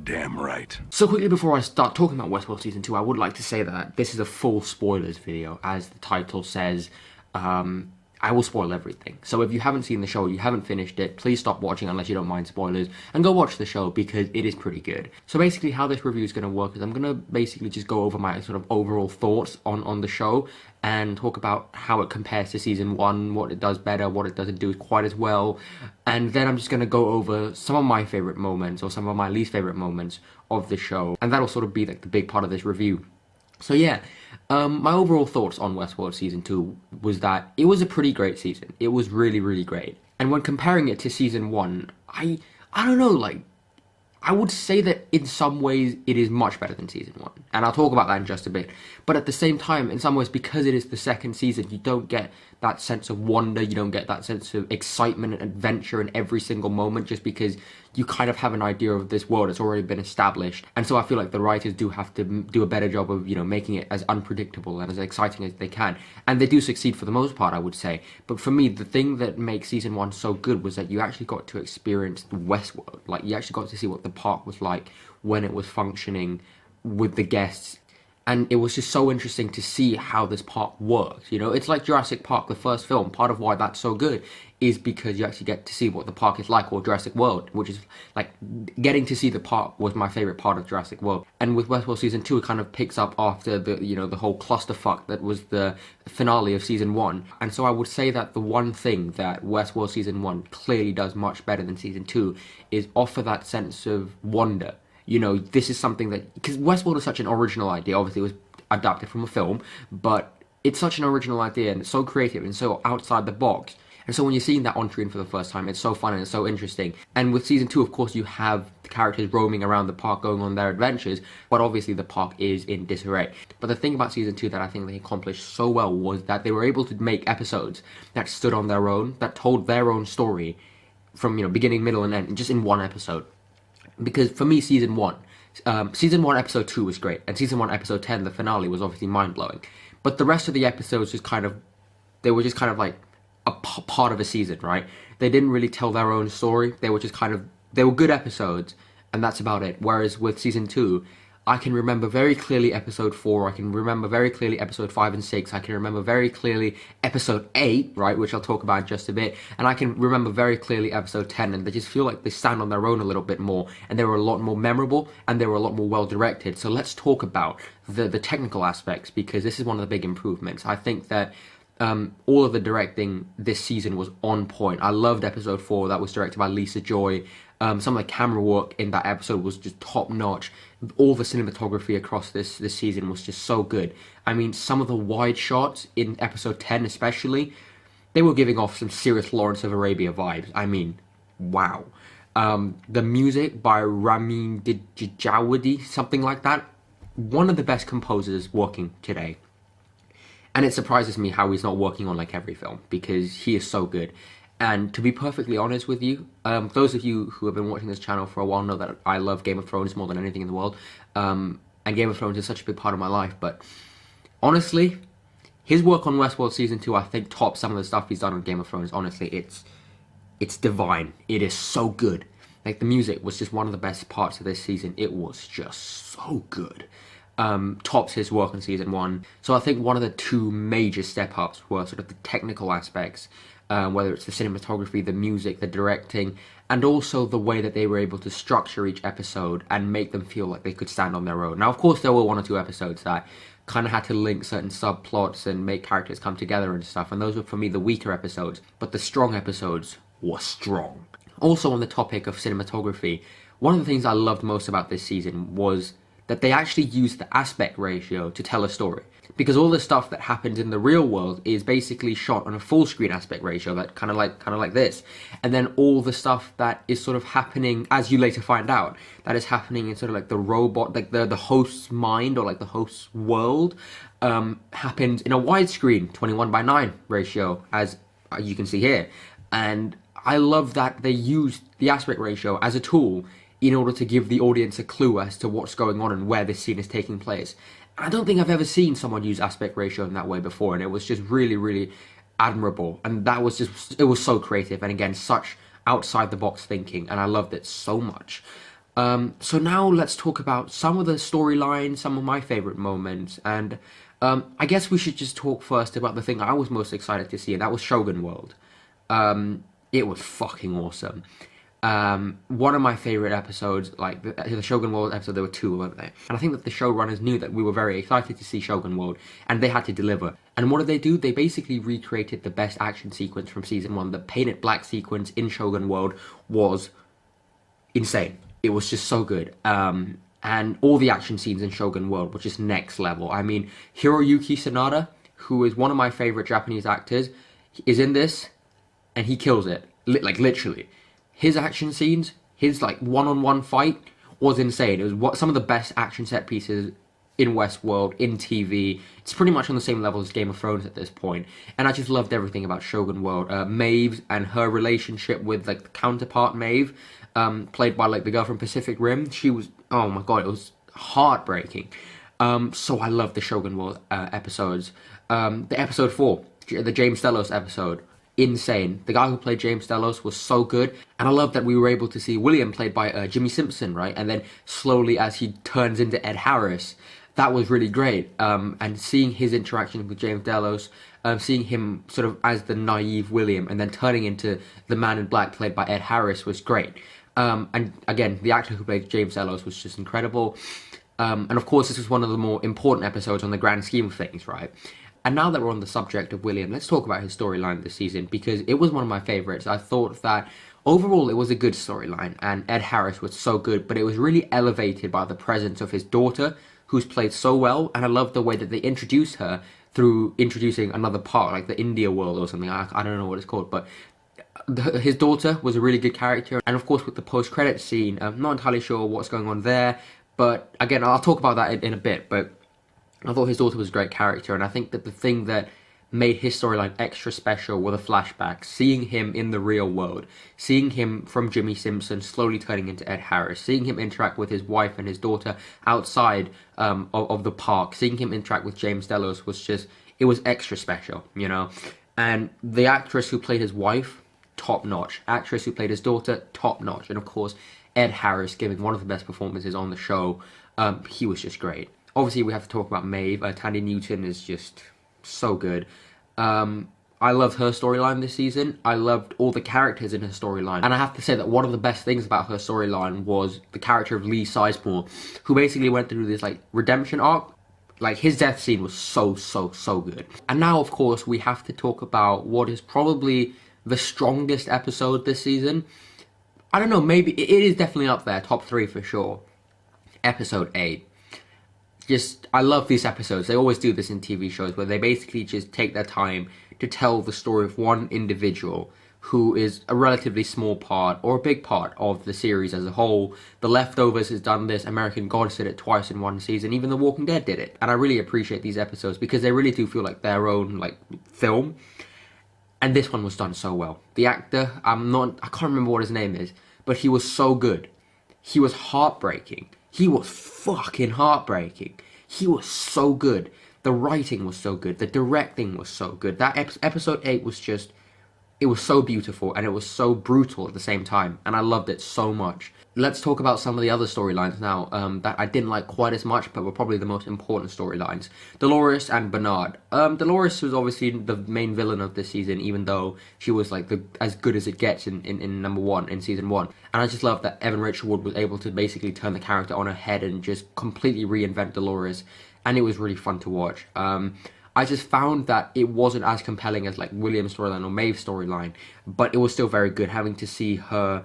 goddamn right. So quickly before I start talking about Westworld Season 2, I would like to say that this is a full spoilers video. As the title says, I will spoil everything. So if you haven't seen the show, you haven't finished it, please stop watching unless you don't mind spoilers, and go watch the show because it is pretty good. So basically how this review is going to work is I'm going to basically just go over my sort of overall thoughts on the show, and talk about how it compares to Season 1, what it does better, what it doesn't do quite as well, and then I'm just going to go over some of my favourite moments, or some of my least favourite moments of the show, and that'll sort of be like the big part of this review. So yeah, my overall thoughts on Westworld Season 2 was that it was a pretty great season. It was really, really great. And when comparing it to Season 1, I don't know, like, I would say that in some ways it is much better than Season 1. And I'll talk about that in just a bit. But at the same time, in some ways, because it is the second season, you don't get that sense of wonder, you don't get that sense of excitement and adventure in every single moment, just because you kind of have an idea of this world that's already been established. And so I feel like the writers do have to do a better job of, you know, making it as unpredictable and as exciting as they can. And they do succeed for the most part, I would say. But for me, the thing that makes Season 1 so good was that you actually got to experience the Westworld. Like, you actually got to see what the park was like when it was functioning with the guests. And it was just so interesting to see how this park works. You know, it's like Jurassic Park, the first film. Part of why that's so good is because you actually get to see what the park is like, or Jurassic World, which is like, getting to see the park was my favorite part of Jurassic World. And with Westworld Season 2, it kind of picks up after the, you know, the whole clusterfuck that was the finale of Season 1. And so I would say that the one thing that Westworld Season 1 clearly does much better than Season 2 is offer that sense of wonder. You know, this is something that, because Westworld is such an original idea, obviously it was adapted from a film, but it's such an original idea and it's so creative and so outside the box. And so when you're seeing that on screen for the first time, it's so fun and it's so interesting. And with Season 2, of course, you have the characters roaming around the park, going on their adventures, but obviously the park is in disarray. But the thing about Season 2 that I think they accomplished so well was that they were able to make episodes that stood on their own, that told their own story from, you know, beginning, middle, and end, just in one episode. Because for me, Season 1, Episode 2 was great, and Season 1, Episode 10, the finale, was obviously mind-blowing. But the rest of the episodes just kind of, they were just kind of like a part of a season, right? They didn't really tell their own story. They were just kind of, they were good episodes, and that's about it. Whereas with Season 2, I can remember very clearly Episode 4, I can remember very clearly Episode 5 and 6, I can remember very clearly Episode 8, right, which I'll talk about in just a bit, and I can remember very clearly Episode 10, and they just feel like they stand on their own a little bit more, and they were a lot more memorable, and they were a lot more well-directed. So let's talk about the technical aspects, because this is one of the big improvements. I think that all of the directing this season was on point. I loved Episode 4, that was directed by Lisa Joy. Some of the camera work in that episode was just top-notch. All the cinematography across this season was just so good. I mean, some of the wide shots in Episode 10 especially, they were giving off some serious Lawrence of Arabia vibes. I mean, wow. The music by Ramin Djawadi, something like that. One of the best composers working today. And it surprises me how he's not working on like every film, because he is so good. And to be perfectly honest with you, those of you who have been watching this channel for a while know that I love Game of Thrones more than anything in the world. And Game of Thrones is such a big part of my life. But honestly, his work on Westworld Season 2, I think, tops some of the stuff he's done on Game of Thrones. Honestly, it's divine. It is so good. Like, the music was just one of the best parts of this season. It was just so good. Tops his work on Season 1. So I think one of the two major step-ups were sort of the technical aspects, whether it's the cinematography, the music, the directing, and also the way that they were able to structure each episode and make them feel like they could stand on their own. Now, of course, there were one or two episodes that kind of had to link certain subplots and make characters come together and stuff, and those were, for me, the weaker episodes, but the strong episodes were strong. Also, on the topic of cinematography, one of the things I loved most about this season was that they actually used the aspect ratio to tell a story. Because all the stuff that happens in the real world is basically shot on a full screen aspect ratio, that kind of like this. And then all the stuff that is sort of happening, as you later find out, that is happening in sort of like the robot, like the host's mind, or like the host's world, happens in a widescreen 21:9 ratio, as you can see here. And I love that they used the aspect ratio as a tool in order to give the audience a clue as to what's going on and where this scene is taking place. I don't think I've ever seen someone use aspect ratio in that way before, and it was just really, really admirable. And that was just, it was so creative, and again, such outside the box thinking, and I loved it so much. So now let's talk about some of the storylines, some of my favorite moments, and I guess we should just talk first about the thing I was most excited to see, and that was Shogun World. It was fucking awesome. One of my favorite episodes, like the Shogun World episode, there were two, weren't there? And I think that the showrunners knew that we were very excited to see Shogun World, and they had to deliver. And what did they do? They basically recreated the best action sequence from season one. The painted black sequence in Shogun World was insane. It was just so good. And all the action scenes in Shogun World were just next level. I mean, Hiroyuki Sanada, who is one of my favorite Japanese actors, is in this, and he kills it. Like, literally. His action scenes, his, like, one-on-one fight was insane. It was some of the best action set pieces in Westworld, in TV. It's pretty much on the same level as Game of Thrones at this point. And I just loved everything about Shogun World. Maeve and her relationship with, like, the counterpart Maeve, played by, like, the girl from Pacific Rim. She was, oh my god, it was heartbreaking. So I loved the Shogun World episodes. The episode 4, the James Delos episode, insane. The guy who played James Delos was so good, and I love that we were able to see William played by Jimmy Simpson, right? And then slowly as he turns into Ed Harris, that was really great. And seeing his interaction with James Delos, seeing him sort of as the naive William, and then turning into the Man in Black played by Ed Harris was great. And again, the actor who played James Delos was just incredible. And of course, this was one of the more important episodes on the grand scheme of things, right? And now that we're on the subject of William, let's talk about his storyline this season, because it was one of my favourites. I thought that overall it was a good storyline, and Ed Harris was so good, but it was really elevated by the presence of his daughter, who's played so well, and I love the way that they introduced her through introducing another part, like the India world or something. I don't know what it's called, but his daughter was a really good character. And of course with the post-credit scene, I'm not entirely sure what's going on there, but again, I'll talk about that in a bit. But I thought his daughter was a great character, and I think that the thing that made his storyline extra special were the flashbacks, seeing him in the real world, seeing him from Jimmy Simpson slowly turning into Ed Harris, seeing him interact with his wife and his daughter outside of the park, seeing him interact with James Delos was just, it was extra special, you know? And the actress who played his wife, top notch. Actress who played his daughter, top notch. And of course, Ed Harris giving one of the best performances on the show. He was just great. Obviously, we have to talk about Maeve. Tandy Newton is just so good. I loved her storyline this season. I loved all the characters in her storyline. And I have to say that one of the best things about her storyline was the character of Lee Sizemore, who basically went through this, like, redemption arc. Like, his death scene was so good. And now, of course, we have to talk about what is probably the strongest episode this season. I don't know, maybe it is definitely up there, top 3 for sure. Episode 8. Just, I love these episodes. They always do this in TV shows, where they basically just take their time to tell the story of one individual who is a relatively small part, or a big part, of the series as a whole. The Leftovers has done this, American Gods did it twice in one season, even The Walking Dead did it. And I really appreciate these episodes, because they really do feel like their own, like, film. And this one was done so well. The actor, I can't remember what his name is, but he was so good. He was heartbreaking. He was fucking heartbreaking. He was so good. The writing was so good. The directing was so good. That episode 8 was just, it was so beautiful, and it was so brutal at the same time, and I loved it so much. Let's talk about some of the other storylines now that I didn't like quite as much, but were probably the most important storylines. Dolores and Bernard. Dolores was obviously the main villain of this season, even though she was like as good as it gets in number 1, in season 1. And I just love that Evan Rachel Wood was able to basically turn the character on her head and just completely reinvent Dolores, and it was really fun to watch. I just found that it wasn't as compelling as like William's storyline or Maeve's storyline, but it was still very good, having to see her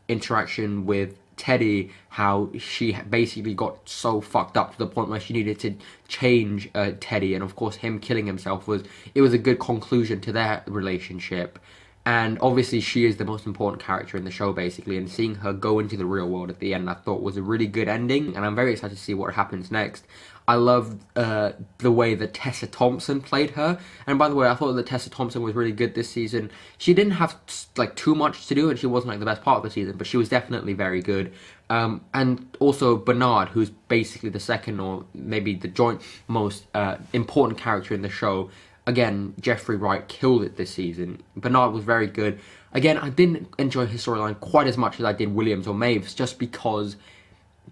interaction with Teddy, how she basically got so fucked up to the point where she needed to change Teddy, and of course him killing himself was a good conclusion to their relationship. And obviously she is the most important character in the show, basically, and seeing her go into the real world at the end I thought was a really good ending, and I'm very excited to see what happens next. I loved the way that Tessa Thompson played her, and by the way, I thought that Tessa Thompson was really good this season. She didn't have like too much to do, and she wasn't like the best part of the season, but she was definitely very good. And also Bernard, who's basically the second, or maybe the joint most important character in the show. Again, Jeffrey Wright killed it this season. Bernard was very good. Again, I didn't enjoy his storyline quite as much as I did Williams or Maeve's, just because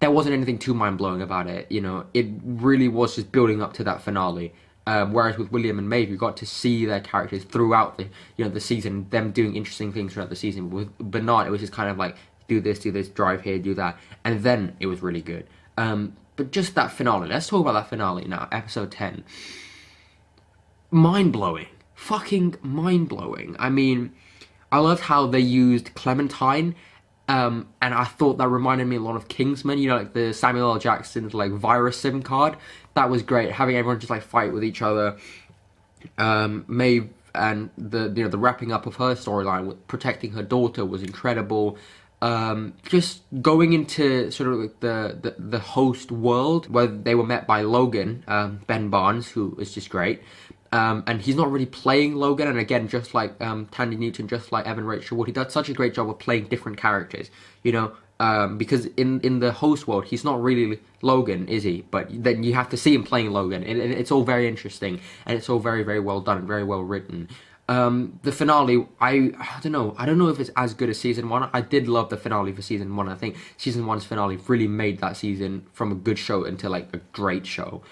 there wasn't anything too mind-blowing about it. You know, it really was just building up to that finale. Whereas with William and Maeve, you got to see their characters throughout the season, them doing interesting things throughout the season. With Bernard, it was just kind of like, do this, drive here, do that, and then it was really good. But just that finale. Let's talk about that finale now. Episode 10. Mind-blowing. Fucking mind-blowing. I mean, I loved how they used Clementine, and I thought that reminded me a lot of Kingsman, you know, like the Samuel L. Jackson's like virus SIM card. That was great, having everyone just like fight with each other. Maeve and the wrapping up of her storyline with protecting her daughter was incredible. Just going into sort of like the host world where they were met by Logan, Ben Barnes, who is just great. And he's not really playing Logan, and again, just like Tandy Newton, just like Evan Rachel Wood, he does such a great job of playing different characters, you know, because in the host world, he's not really Logan, is he? But then you have to see him playing Logan, and it's all very interesting, and it's all very, very well done, and very well written. The finale, I don't know if it's as good as season 1. I did love the finale for season 1. I think season 1's finale really made that season from a good show into like a great show.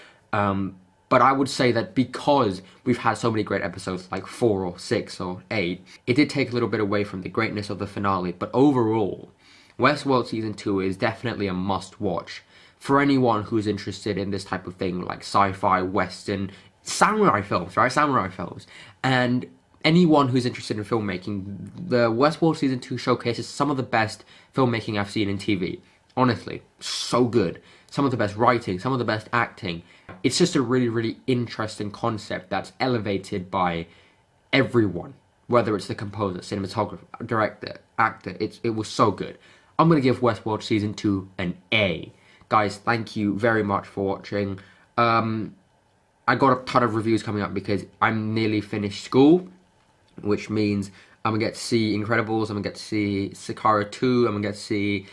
But I would say that because we've had so many great episodes, like 4 or 6 or 8, it did take a little bit away from the greatness of the finale. But overall, Westworld Season 2 is definitely a must-watch for anyone who's interested in this type of thing, like sci-fi, western, samurai films, right? Samurai films. And anyone who's interested in filmmaking, the Westworld Season 2 showcases some of the best filmmaking I've seen in TV. Honestly, so good. Some of the best writing, some of the best acting. It's just a really, really interesting concept that's elevated by everyone, whether it's the composer, cinematographer, director, actor. It was so good. I'm going to give Westworld Season 2 an A. Guys, thank you very much for watching. I got a ton of reviews coming up because I'm nearly finished school, which means I'm going to get to see Incredibles, I'm going to get to see Sicario 2, I'm going to get to see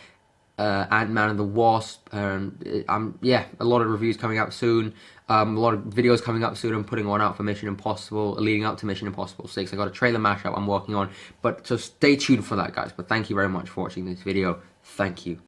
Ant-Man and the Wasp, and yeah, a lot of reviews coming out soon, a lot of videos coming up soon. I'm putting one out for Mission Impossible, leading up to Mission Impossible 6. I got a trailer mashup I'm working on, but so stay tuned for that, guys. But thank you very much for watching this video. Thank you.